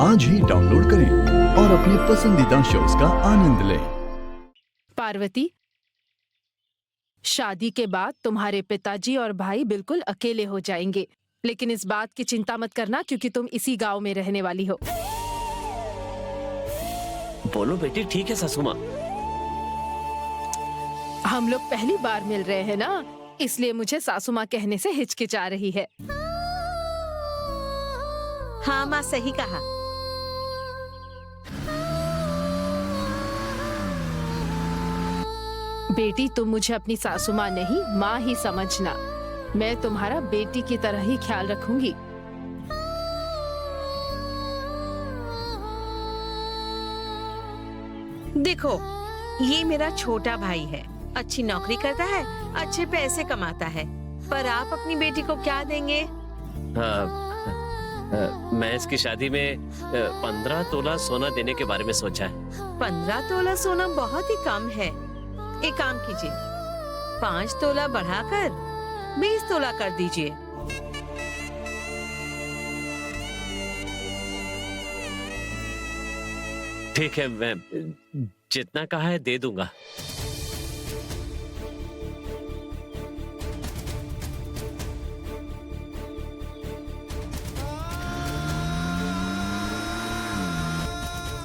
आज ही डाउनलोड करें और अपने पसंदीदा शोज का आनंद लें। पार्वती, शादी के बाद तुम्हारे पिताजी और भाई बिल्कुल अकेले हो जाएंगे, लेकिन इस बात की चिंता मत करना क्योंकि तुम इसी गांव में रहने वाली हो। बोलो बेटी, ठीक है सासू माँ। हम लोग पहली बार मिल रहे हैं ना, इसलिए मुझे सासू माँ कहने से हिचकिचा रही है। हाँ माँ, सही कहा। बेटी, तुम मुझे अपनी सासू माँ नहीं, माँ ही समझना। मैं तुम्हारा बेटी की तरह ही ख्याल रखूंगी। देखो, ये मेरा छोटा भाई है, अच्छी नौकरी करता है, अच्छे पैसे कमाता है, पर आप अपनी बेटी को क्या देंगे? मैं इसकी शादी में 15 तोला सोना देने के बारे में सोचा है। 15 तोला सोना बहुत ही कम है। एक काम कीजिए, 5 तोला बढ़ाकर 20 तोला कर दीजिए। ठीक है, मैं जितना कहा है दे दूंगा।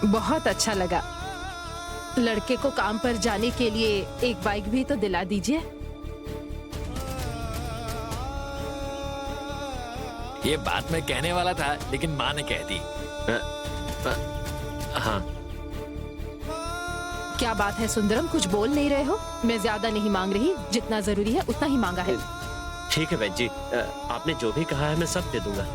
बहुत अच्छा लगा। लड़के को काम पर जाने के लिए एक बाइक भी तो दिला दीजिए। ये बात मैं कहने वाला था, लेकिन माँ ने कह दी। हाँ। क्या बात है सुंदरम, कुछ बोल नहीं रहे हो? मैं ज्यादा नहीं मांग रही, जितना जरूरी है उतना ही मांगा है। ठीक है बहन जी, आपने जो भी कहा है मैं सब दे दूंगा।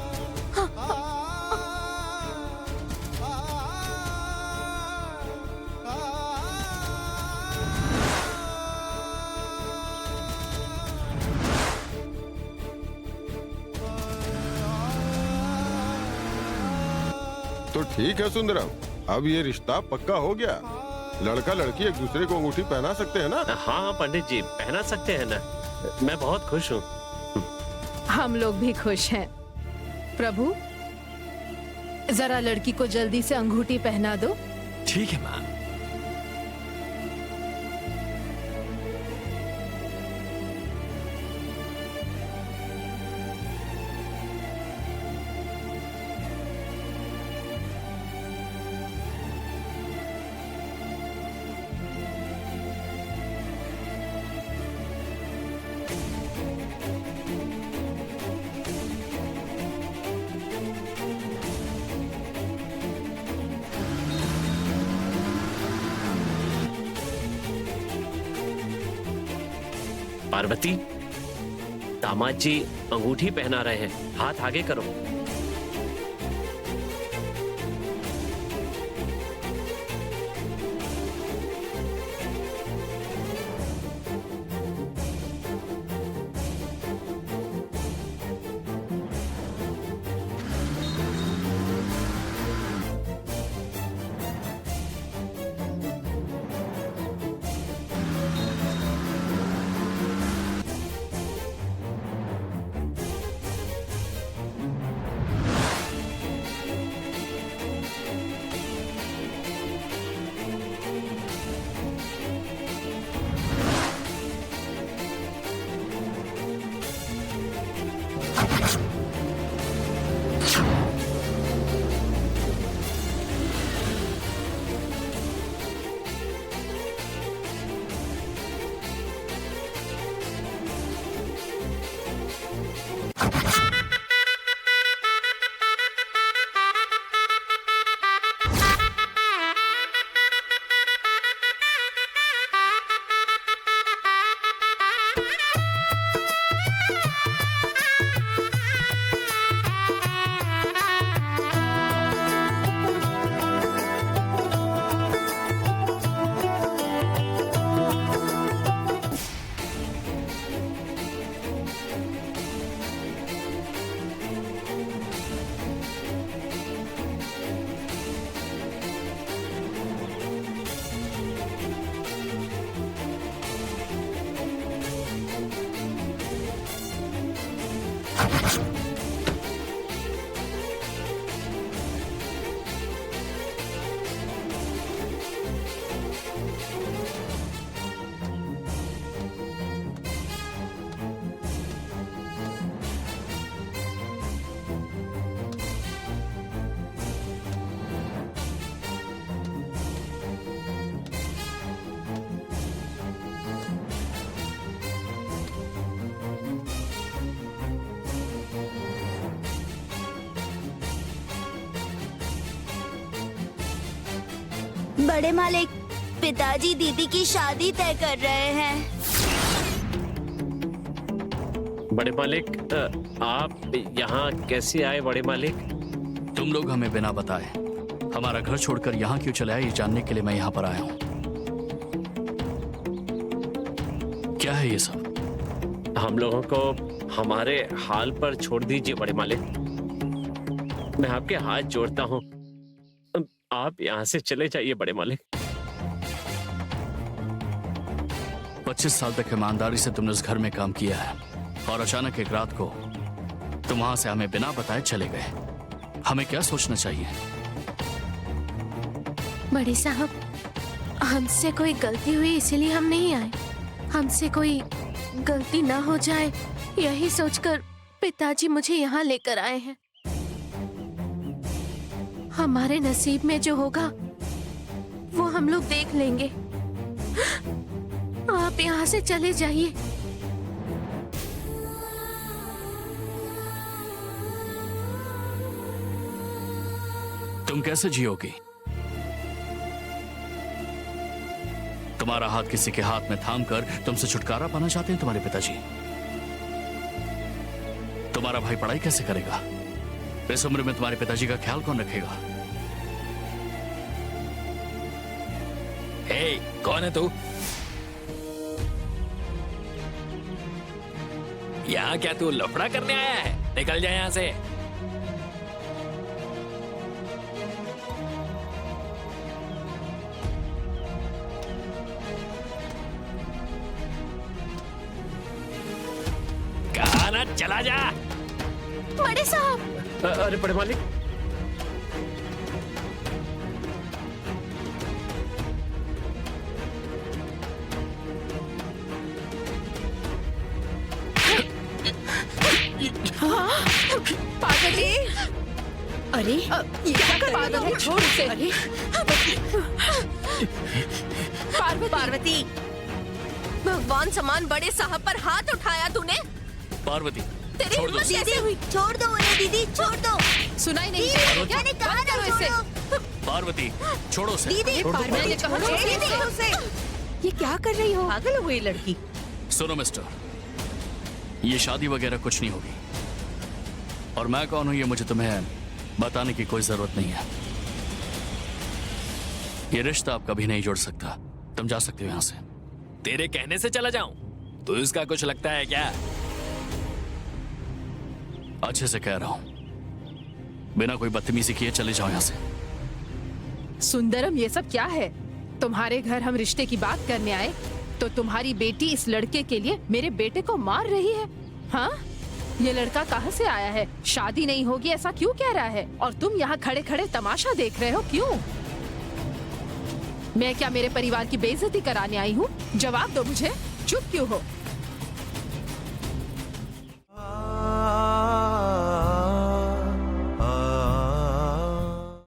तो ठीक है सुंदरम, अब ये रिश्ता पक्का हो गया। लड़का लड़की एक दूसरे को अंगूठी पहना सकते हैं ना? हाँ पंडित जी, पहना सकते हैं ना। मैं बहुत खुश हूँ। हम लोग भी खुश हैं। प्रभु, जरा लड़की को जल्दी से अंगूठी पहना दो। ठीक है माँ। पार्वती, दामाद जी अंगूठी पहना रहे हैं, हाथ आगे करो। बड़े मालिक, पिताजी दीदी की शादी तय कर रहे हैं। बड़े मालिक, आप यहाँ कैसे आए बड़े मालिक? तुम लोग हमें बिना बताए हमारा घर छोड़कर यहाँ क्यों चले आए, ये जानने के लिए मैं यहाँ पर आया हूँ। क्या है ये सब? हम लोगों को हमारे हाल पर छोड़ दीजिए बड़े मालिक। मैं आपके हाथ जोड़ता हूँ, आप यहाँ से चले जाइए बड़े मालिक। 25 साल तक ईमानदारी से तुमने उस घर में काम किया है और अचानक एक रात को तुम वहां से हमें बिना बताए चले गए। हमें क्या सोचना चाहिए? बड़े साहब, हमसे कोई गलती हुई इसीलिए हम नहीं आए। हमसे कोई गलती ना हो जाए यही सोचकर पिताजी मुझे यहाँ लेकर आए हैं। हमारे नसीब में जो होगा वो हम लोग देख लेंगे। आप यहाँ से चले जाइए। तुम कैसे जियोगी? तुम्हारा हाथ किसी के हाथ में थाम कर तुमसे छुटकारा पाना चाहते हैं तुम्हारे पिताजी। तुम्हारा भाई पढ़ाई कैसे करेगा? इस उम्र में तुम्हारे पिताजी का ख्याल कौन रखेगा? हे, कौन है तू? यहाँ क्या तू लफड़ा करने आया है? निकल जा यहाँ से। कहा ना चला जा। बड़े साहब, अरे बड़े मालिक, पार्वती, अरे ये क्या कर रही हो? छोड़ उसे। अरे पार्वती, भगवान समान बड़े साहब पर हाथ उठाया तूने। पार्वती, तेरी छोड़ दो हिम्मत कैसे हुई? छोड़ दो उन्हें दीदी, छोड़ दो। सुनाई नहीं दीदी, मैंने कहा बंद करो ना इसे। छोड़ो। पार्वती, छोड़ो उसे। दीदी, मैंने कहा छोड़ो छोड़ दीदी। उसे। ये क्या कर रही हो? पागल हो गई लड़की। सुनो मिस्टर, ये शादी वगैरह कुछ नहीं होगी और मैं कौन हूं ये मुझे तुम्हें बताने की कोई जरूरत नहीं है। ये रिश्ता आप कभी नहीं जोड़ सकता। तुम जा सकते हो यहां से। तेरे कहने से चला जाऊं? तो इसका कुछ लगता है क्या? अच्छे से कह रहा हूं, बिना कोई बदतमीजी किए चले जाओ यहां से। सुंदरम, ये सब क्या है? तुम्हारे घर हम रिश्ते की बात करने आए तो तुम्हारी बेटी इस लड़के के लिए मेरे बेटे को मार रही है। हाँ, ये लड़का कहाँ से आया है? शादी नहीं होगी ऐसा क्यों कह रहा है? और तुम यहाँ खड़े खड़े तमाशा देख रहे हो, क्यों? मैं क्या मेरे परिवार की बेइज्जती कराने आई हूँ? जवाब दो मुझे। चुप क्यों हो?